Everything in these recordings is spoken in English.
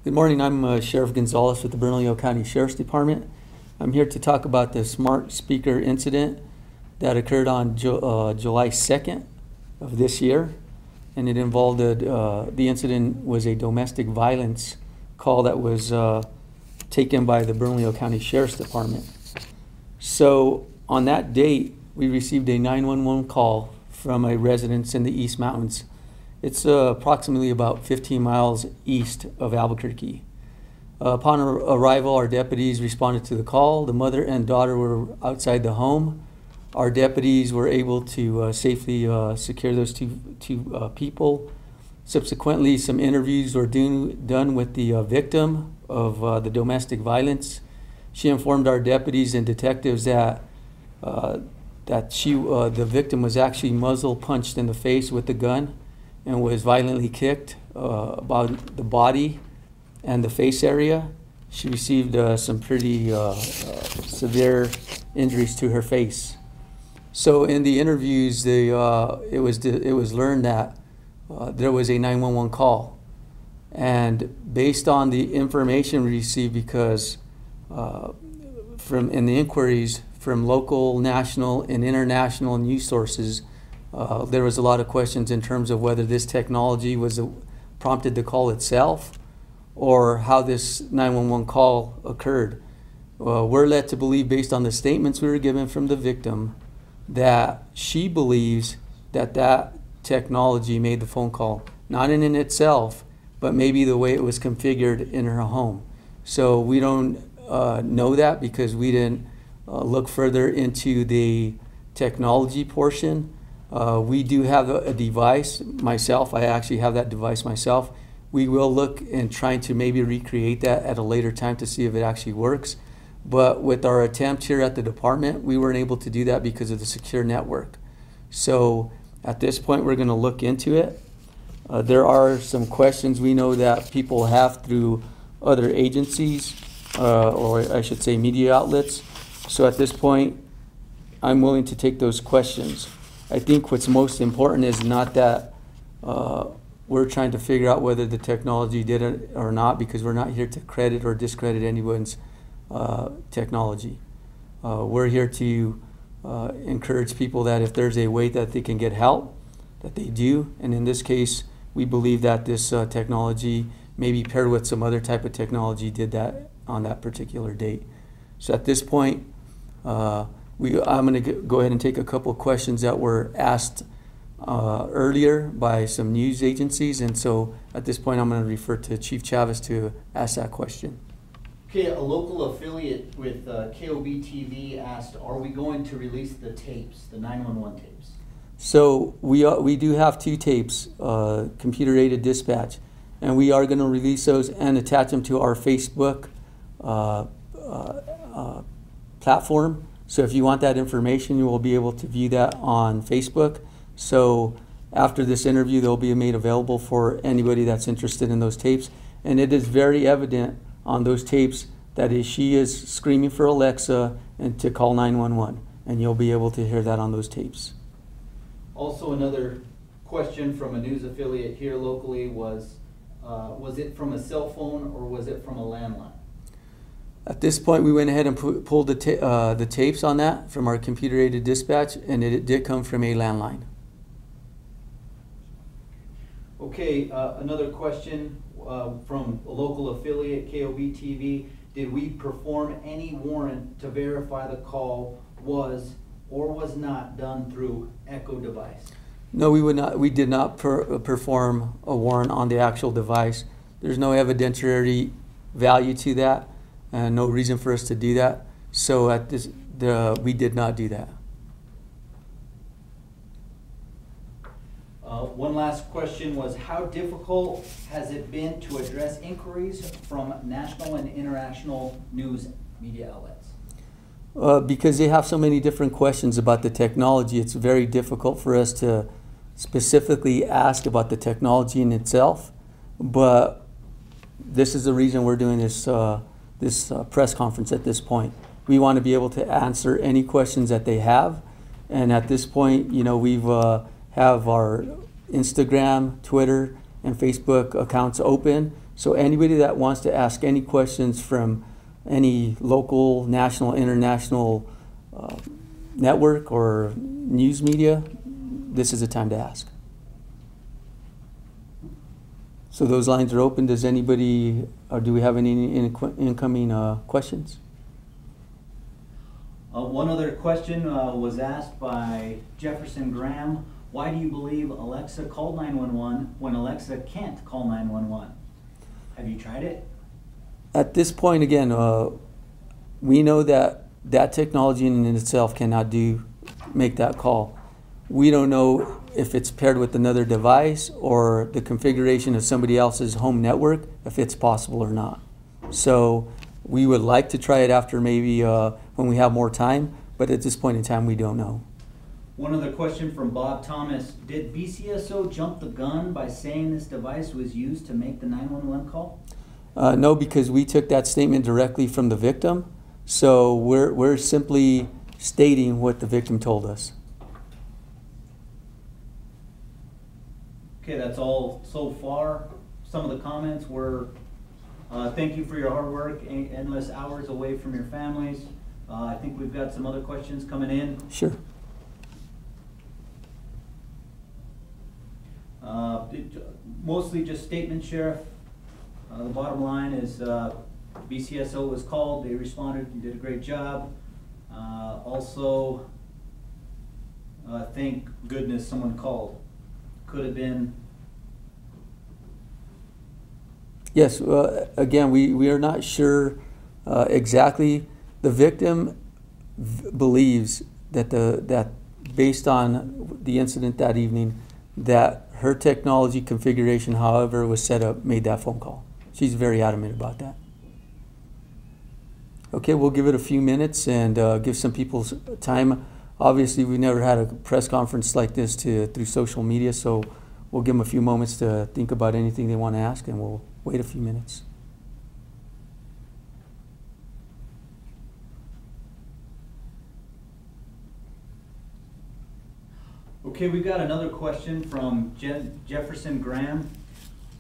Good morning. I'm Sheriff Gonzalez with the Bernalillo County Sheriff's Department. I'm here to talk about the smart speaker incident that occurred on July 2nd of this year. And it involved, the incident was a domestic violence call that was taken by the Bernalillo County Sheriff's Department. So on that date, we received a 911 call from a residence in the East Mountains. It's approximately about 15 miles east of Albuquerque. Upon arrival, our deputies responded to the call. The mother and daughter were outside the home. Our deputies were able to safely secure those two people. Subsequently, some interviews were done with the victim of the domestic violence. She informed our deputies and detectives that the victim was actually muzzle punched in the face with the gun and was violently kicked about the body and the face area. She received some pretty severe injuries to her face. So in the interviews, it was learned that there was a 911 call, and based on the information we received, because in the inquiries from local, national, and international news sources, there was a lot of questions in terms of whether this technology was prompted the call itself or how this 911 call occurred. We're led to believe, based on the statements we were given from the victim, that she believes that that technology made the phone call, not in itself, but maybe the way it was configured in her home. So we don't know that because we didn't look further into the technology portion. We do have a device. Myself, I actually have that device myself. We will look and trying to maybe recreate that at a later time to see if it actually works. But with our attempt here at the department, we weren't able to do that because of the secure network. So at this point, we're going to look into it. There are some questions we know that people have through other agencies, or I should say media outlets. So at this point, I'm willing to take those questions. I think what's most important is not that we're trying to figure out whether the technology did it or not, because we're not here to credit or discredit anyone's technology. We're here to encourage people that if there's a way that they can get help, that they do. And in this case, we believe that this technology, maybe paired with some other type of technology, did that on that particular date. So at this point, I'm going to go ahead and take a couple of questions that were asked earlier by some news agencies, and so at this point I'm going to refer to Chief Chavez to ask that question. Okay, a local affiliate with KOB TV asked, are we going to release the tapes, the 911 tapes? So we do have two tapes, computer-aided dispatch, and we are going to release those and attach them to our Facebook platform. So if you want that information, you will be able to view that on Facebook. So after this interview, they'll be made available for anybody that's interested in those tapes. And it is very evident on those tapes that she is screaming for Alexa and to call 911. And you'll be able to hear that on those tapes. Also, another question from a news affiliate here locally was it from a cell phone or was it from a landline? At this point, we went ahead and pulled the tapes on that from our computer-aided dispatch, and it did come from a landline. Okay, another question from a local affiliate, KOB TV. Did we perform any warrant to verify the call was or was not done through Echo device? No, we did not perform a warrant on the actual device. There's no evidentiary value to that, and no reason for us to do that. So we did not do that. One last question was, how difficult has it been to address inquiries from national and international news media outlets? Because they have so many different questions about the technology, it's very difficult for us to specifically ask about the technology in itself. But this is the reason we're doing this press conference at this point. We want to be able to answer any questions that they have. And at this point, you know, we've have our Instagram, Twitter, and Facebook accounts open. So anybody that wants to ask any questions from any local, national, international network or news media, this is the time to ask. So those lines are open. Does anybody, or do we have any incoming questions? One other question was asked by Jefferson Graham. Why do you believe Alexa called 911 when Alexa can't call 911? Have you tried it? At this point, again, we know that that technology in itself cannot make that call. We don't know if it's paired with another device or the configuration of somebody else's home network, if it's possible or not. So we would like to try it after maybe when we have more time, but at this point in time, we don't know. One other question from Bob Thomas. Did BCSO jump the gun by saying this device was used to make the 911 call? No, because we took that statement directly from the victim. So we're simply stating what the victim told us. Okay, that's all so far. Some of the comments were, thank you for your hard work, endless hours away from your families. I think we've got some other questions coming in. Sure. Mostly just statements, Sheriff. The bottom line is BCSO was called, they responded, you did a great job. Also, thank goodness someone called. Could have been. Yes, again, we are not sure exactly. The victim believes that based on the incident that evening, that her technology configuration, however it was set up, made that phone call. She's very adamant about that. Okay, we'll give it a few minutes and give some people time. Obviously, we never had a press conference like this through social media, so we'll give them a few moments to think about anything they want to ask, and we'll wait a few minutes. Okay, we've got another question from Jefferson Graham.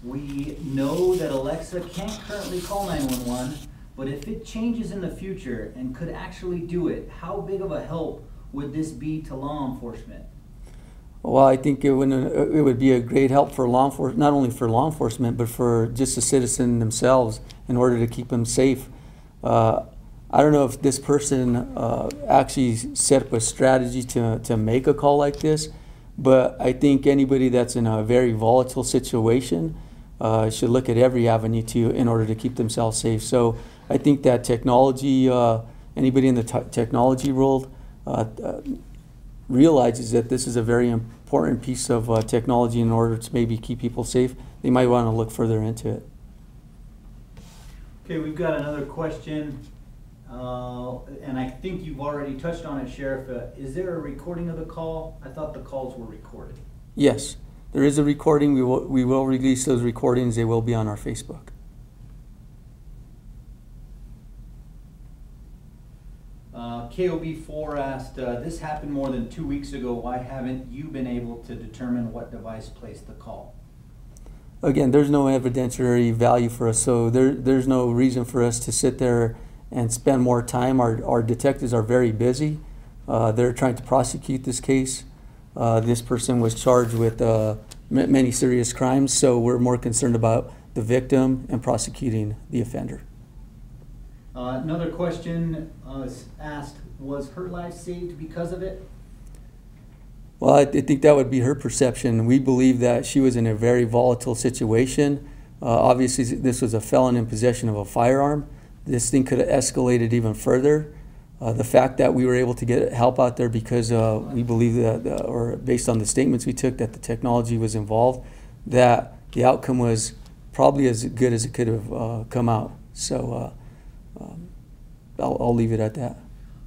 We know that Alexa can't currently call 911, but if it changes in the future and could actually do it, how big of a help would this be to law enforcement? Well, I think it would be a great help for law enforcement, not only for law enforcement, but for just the citizen themselves in order to keep them safe. I don't know if this person actually set up a strategy to make a call like this, but I think anybody that's in a very volatile situation should look at every avenue in order to keep themselves safe. So I think that technology, anybody in the technology world realizes that this is a very important piece of technology in order to maybe keep people safe. They might want to look further into it. Okay, we've got another question. And I think you've already touched on it, Sheriff. Is there a recording of the call? I thought the calls were recorded. Yes, there is a recording. We will release those recordings. They will be on our Facebook. KOB4 asked, this happened more than 2 weeks ago. Why haven't you been able to determine what device placed the call? Again, there's no evidentiary value for us, so there's no reason for us to sit there and spend more time. Our detectives are very busy. They're trying to prosecute this case. This person was charged with many serious crimes, so we're more concerned about the victim and prosecuting the offender. Another question was asked, was her life saved because of it? Well, I think that would be her perception. We believe that she was in a very volatile situation. Obviously, this was a felon in possession of a firearm. This thing could have escalated even further. The fact that we were able to get help out there because we believe that, or based on the statements we took, that the technology was involved, that the outcome was probably as good as it could have come out. So I'll leave it at that.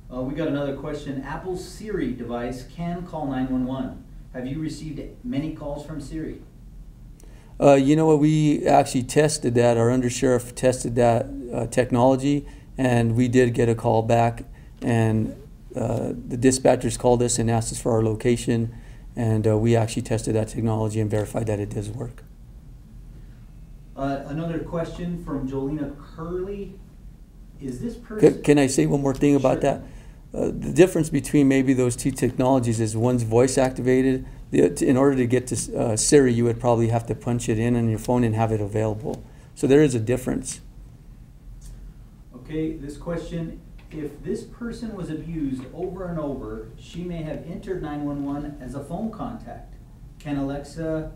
We got another question. Apple Siri device can call 911. Have you received many calls from Siri? You know what, we actually tested that. Our undersheriff tested that technology, and we did get a call back, and the dispatchers called us and asked us for our location, and we actually tested that technology and verified that it does work. Another question from Jolena Curley. Is this person? Can I say one more thing about Sure. that? The difference between maybe those two technologies is one's voice activated. In order to get to Siri, you would probably have to punch it in on your phone and have it available. So there is a difference. Okay, this question, if this person was abused over and over, she may have entered 911 as a phone contact. Can Alexa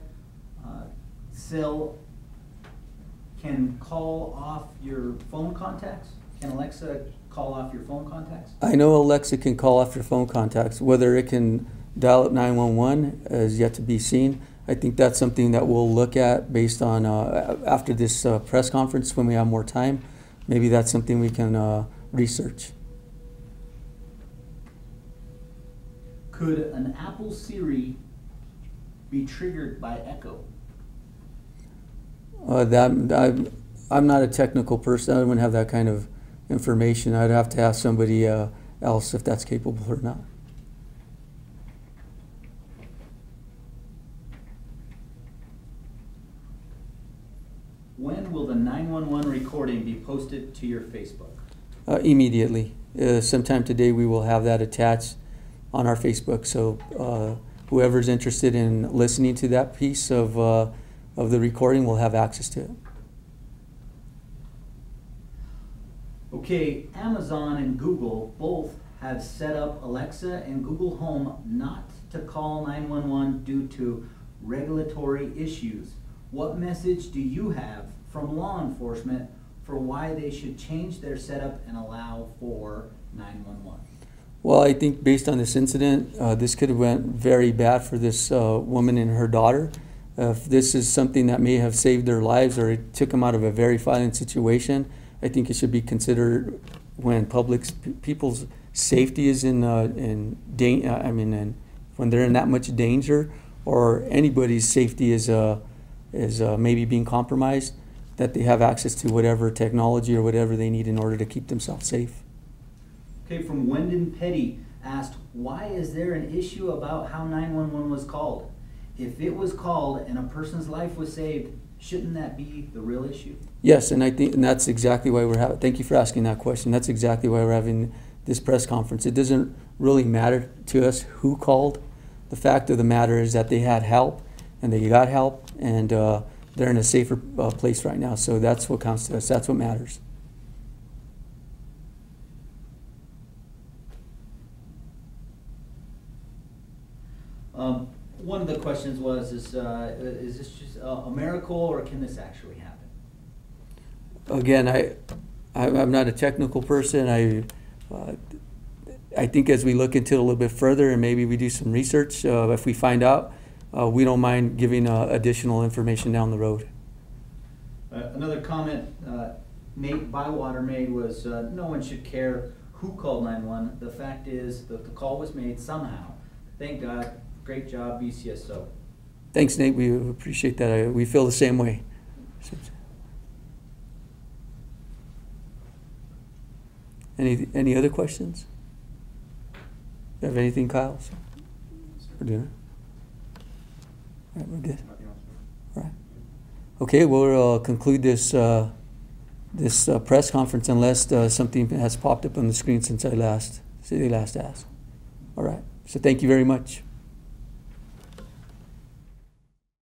can call off your phone contacts? Can Alexa call off your phone contacts? I know Alexa can call off your phone contacts. Whether it can dial up 911 is yet to be seen. I think that's something that we'll look at based on after this press conference when we have more time. Maybe that's something we can research. Could an Apple Siri be triggered by Echo? I'm not a technical person. I wouldn't have that kind of information. I'd have to ask somebody else if that's capable or not. When will the 911 recording be posted to your Facebook? Immediately. Sometime today we will have that attached on our Facebook. So whoever's interested in listening to that piece of the recording will have access to it. Okay, Amazon and Google both have set up Alexa and Google Home not to call 911 due to regulatory issues. What message do you have from law enforcement for why they should change their setup and allow for 911? Well, I think based on this incident, this could have went very bad for this woman and her daughter. If this is something that may have saved their lives or it took them out of a very violent situation, I think it should be considered when people's safety is when they're in that much danger, or anybody's safety is maybe being compromised, that they have access to whatever technology or whatever they need in order to keep themselves safe. Okay, from Wendon Petty asked, why is there an issue about how 911 was called? If it was called and a person's life was saved, shouldn't that be the real issue? Yes, and I think that's exactly why we're having. Thank you for asking that question. That's exactly why we're having this press conference. It doesn't really matter to us who called. The fact of the matter is that they had help, and they got help, and they're in a safer place right now. So that's what counts to us. That's what matters. One of the questions was, is this just a miracle, or can this actually happen? Again, I'm not a technical person. I think as we look into it a little bit further and maybe we do some research, if we find out, we don't mind giving additional information down the road. Another comment Nate Bywater made was, no one should care who called 911. The fact is that the call was made somehow. Thank God. Great job, BCSO. Thanks, Nate. We appreciate that. We feel the same way. Any other questions? You have anything, Kyle? For dinner? All right, we're good. All right. Okay, we'll conclude this press conference unless something has popped up on the screen since they last asked. All right. So thank you very much.